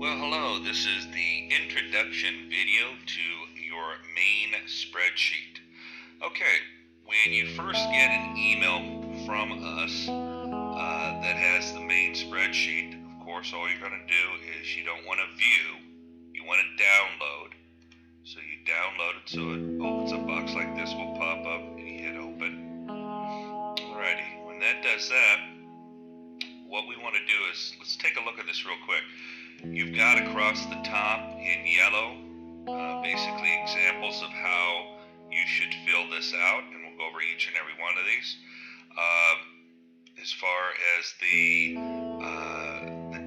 Well, hello. This is the introduction video to your main spreadsheet. Okay, when you first get an email from us that has the main spreadsheet, of course, all you're going to do is you don't want to view, you want to download. So you download it so it opens a box like this will pop up and you hit open. Alrighty, when that does that, what we want to do is, let's take a look at this real quick. You've got across the top in yellow basically examples of how you should fill this out, and we'll go over each and every one of these. As far as the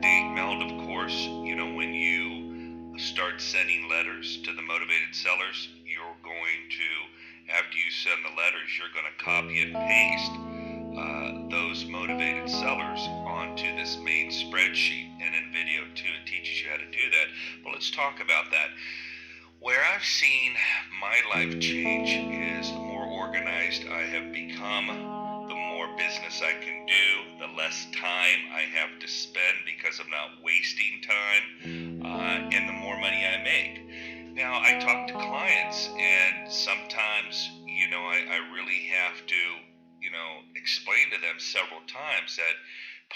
date meld, of course, when you start sending letters to the motivated sellers, you're going to, after you send the letters, you're going to copy and paste those motivated sellers onto this main spreadsheet. And in video 2, it teaches you how to do that. But let's talk about that. Where I've seen my life change is the more organized I have become, the more business I can do, the less time I have to spend because I'm not wasting time, and the more money I make. Now, I talk to clients, and sometimes, I really have to explain to them several times that,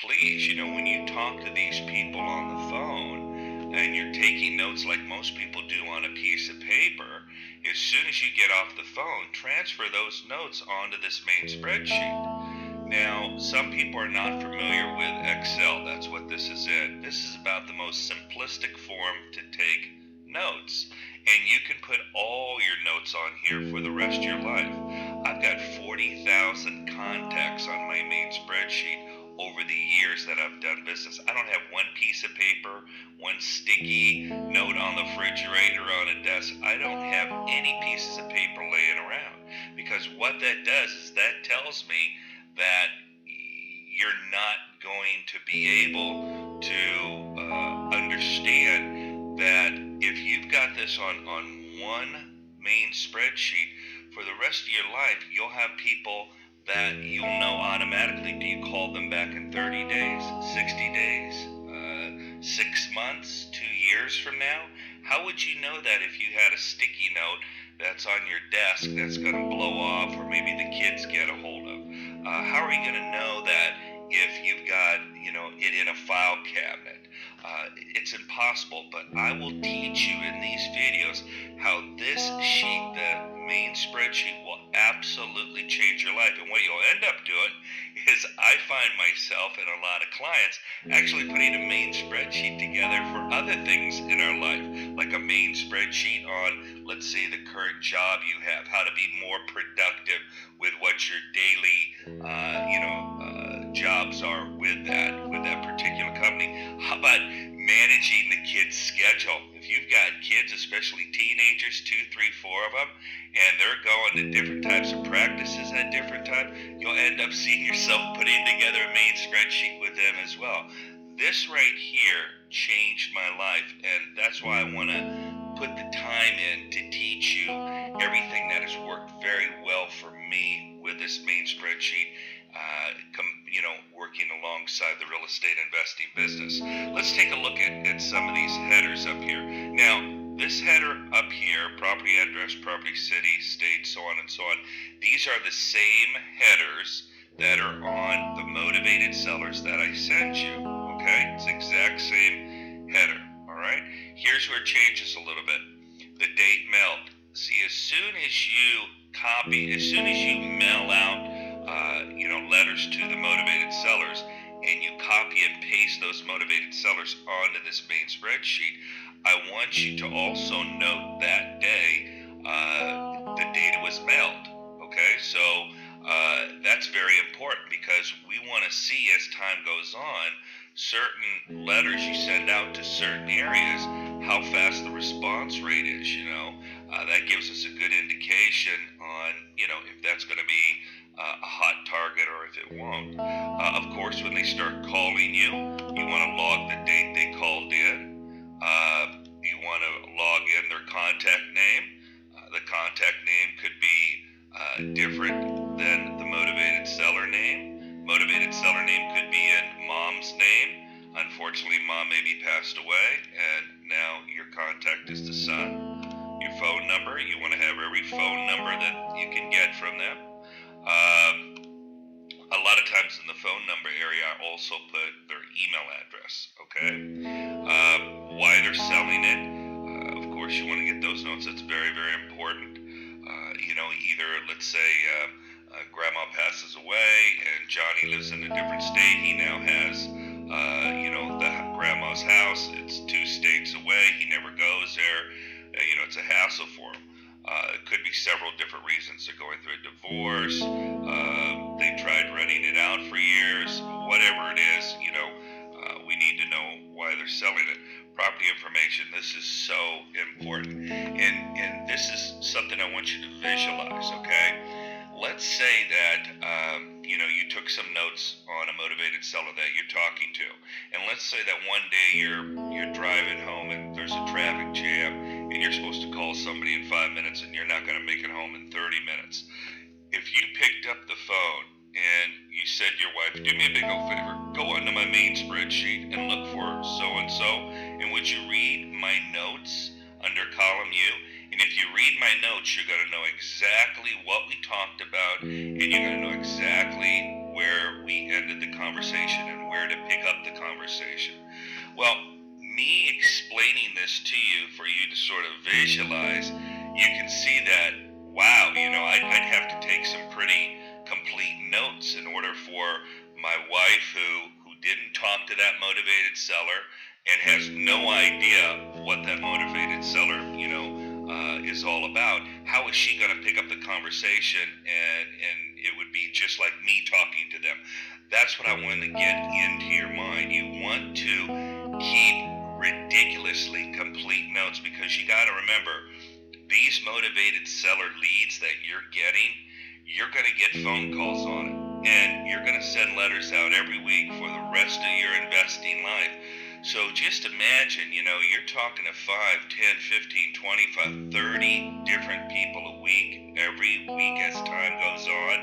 please, when you talk to these people on the phone and you're taking notes like most people do on a piece of paper, as soon as you get off the phone, transfer those notes onto this main spreadsheet. Now, some people are not familiar with Excel. That's what this is in. This is about the most simplistic form to take notes. And you can put all your notes on here for the rest of your life. I've got 40,000 contacts on my main spreadsheet over the years that I've done business. I don't have one piece of paper, one sticky note on the refrigerator on a desk. I don't have any pieces of paper laying around, because what that does is that tells me that you're not going to be able to understand that if you've got this on one main spreadsheet for the rest of your life, you'll have people that you'll know automatically. Do you call them back in 30 days, 60 days, 6 months, 2 years from now? How would you know that if you had a sticky note that's on your desk that's going to blow off, or maybe the kids get a hold of? How are you going to know that if you've got, it in a file cabinet? It's impossible, but I will teach you in these videos how this sheet, the main spreadsheet, will absolutely change your life. And what you'll end up doing is, I find myself and a lot of clients actually putting a main spreadsheet together for other things in our life, like a main spreadsheet on, let's say, the current job you have, how to be more productive with what your daily, jobs are with that particular company. How about managing the kids' schedule? If you've got kids, especially teenagers, 2, 3, 4 of them, and they're going to different types of practices at different times, you'll end up seeing yourself putting together a main spreadsheet with them as well. This right here changed my life, and that's why I want to put the time in to teach you everything that has worked very well for me with this main spreadsheet, working alongside the real estate investing business. Let's take a look at some of these headers up here. Now, this header up here, property address, property city, state, so on and so on, these are the same headers that are on the motivated sellers that I sent you. Okay, it's the exact same header. All right, here's where it changes a little bit. The date meld. See, as soon as you mail out letters to the motivated sellers, and you copy and paste those motivated sellers onto this main spreadsheet, I want you to also note that day, the date it was mailed. Okay, so that's very important, because we want to see, as time goes on, certain letters you send out to certain areas, how fast the response rate is. That gives us a good indication on, if that's going to be a hot target or if it won't. Of course, when they start calling you, you want to log the date they called in. You want to log in their contact name. The contact name could be different than the motivated seller name. Motivated seller name could be in mom's name. Unfortunately, mom maybe passed away, also put their email address, okay? Why they're selling it. Of course, you want to get those notes. That's very, very important. Either, let's say, grandma passes away and Johnny lives in a different state. He now has, the grandma's house. It's 2 states away. He never goes there. It's a hassle for him. It could be several different reasons. They're going through a divorce. They tried renting it out for years. Whatever it is, we need to know why they're selling it. Property information. This is so important, and this is something I want you to visualize. Okay, let's say that you took some notes on a motivated seller that you're talking to, and let's say that one day you're driving home and there's a traffic jam, and you're supposed to call somebody in 5 minutes, and you're not going to make it home in 30 minutes. If you picked up the phone and you said to your wife, do me a big old favor, go onto my main spreadsheet and look for so-and-so, and would you read my notes under column U? And if you read my notes, you're going to know exactly what we talked about, and you're going to know exactly where we ended the conversation and where to pick up the conversation. Well, me explaining this to you for you to sort of visualize, you can see that, wow, I'd have to take some pretty complete notes in order for my wife who didn't talk to that motivated seller and has no idea what that motivated seller, is all about. How is she going to pick up the conversation and it would be just like me talking to them? That's what I want to get into your mind. You want to keep ridiculously complete notes, because you got to remember, these motivated seller leads that you're getting, you're going to get phone calls on it, and you're going to send letters out every week for the rest of your investing life. So just imagine, you're talking to 5, 10, 15, 25, 30 different people a week, every week as time goes on.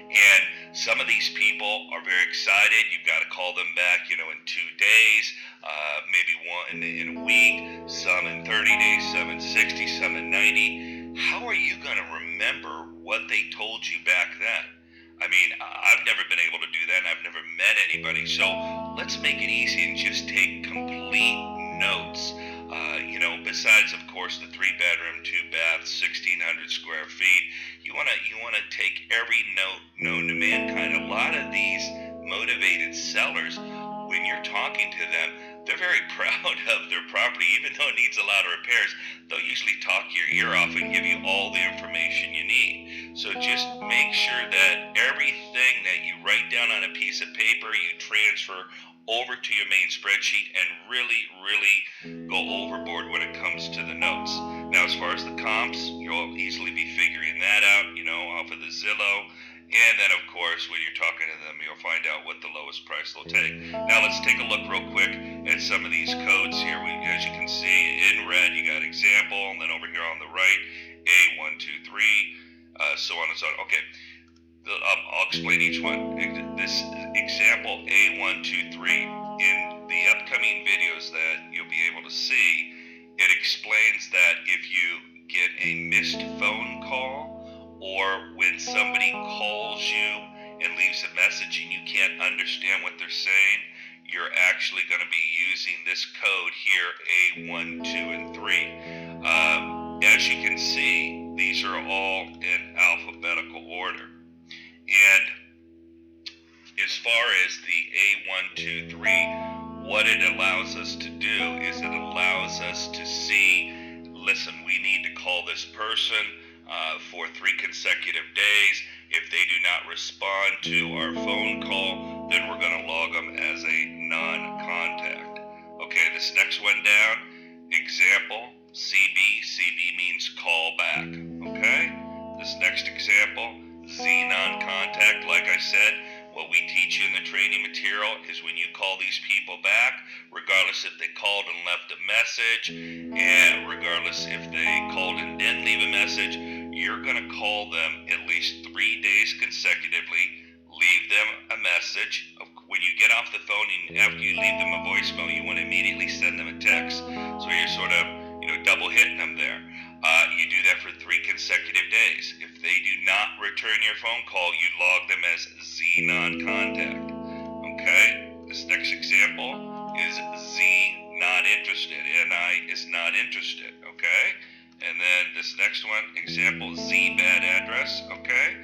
And some of these people are very excited. You've got to call them back, in 2 days, maybe one in a week, some in 30 days, some in 60, some in 90. How are you going to remember what they told you back then? I mean, I've never been able to do that, and I've never met anybody. So let's make it easy and just take complete notes. Besides, of course, the 3-bedroom, 2-bath, 1,600 square feet, you wanna take every note known to mankind. A lot of these motivated sellers, when you're talking to them, they're very proud of their property, even though it needs a lot of repairs. They'll usually talk your ear off and give you all the information you need. So just make sure that everything that you write down on a piece of paper, you transfer over to your main spreadsheet, and really, really go overboard when it comes to the notes. Now, as far as the comps, you'll easily be figuring that out, off of the Zillow. And then, of course, when you're talking to them, you'll find out what the lowest price they'll take. Now, let's take a look real quick at some of these codes here. As you can see, in red, you got example, and then over here on the right, A123, so on and so on. Okay, I'll explain each one. This example A123, in the upcoming videos that you'll be able to see, it explains that if you get a missed phone call, or when somebody calls you and leaves a message and you can't understand what they're saying, you're actually going to be using this code here, A1, 2, and 3. As you can see, these are all in alphabetical order. And as far as the A1, 2, 3, what it allows us to do is it allows us to see, listen, we need to call this person for 3 consecutive days. If they do not respond to our phone call, then we're going to log them as a non-contact. Okay, this next one down, example, CB. CB means call back. Okay, this next example, Z non-contact. Like I said, what we teach you in the training material is when you call these people back, regardless if they called and left a message, and regardless if they called and didn't leave a message, you're going to call them at least 3 days consecutively, leave them a message. When you get off the phone and after you leave them a voicemail, you want to immediately send them a text. So you're sort of, double hitting them there. You do that for 3 consecutive days. If they do not return your phone call, you log them as Z non-contact. Okay? example is Z not interested. NI is not interested, okay? And then this next one, example Z bad address, okay?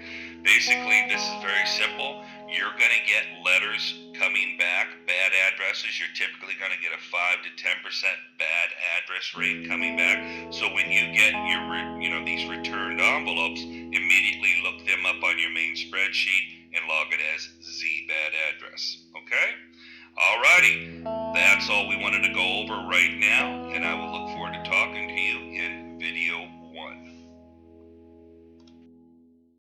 Basically, this is very simple. You're going to get letters coming back, bad addresses. You're typically going to get a 5 to 10% bad address rate coming back. So when you get your, these returned envelopes, immediately look them up on your main spreadsheet and log it as Z bad address. Okay? Alrighty. That's all we wanted to go over right now, and I will look forward to talking to you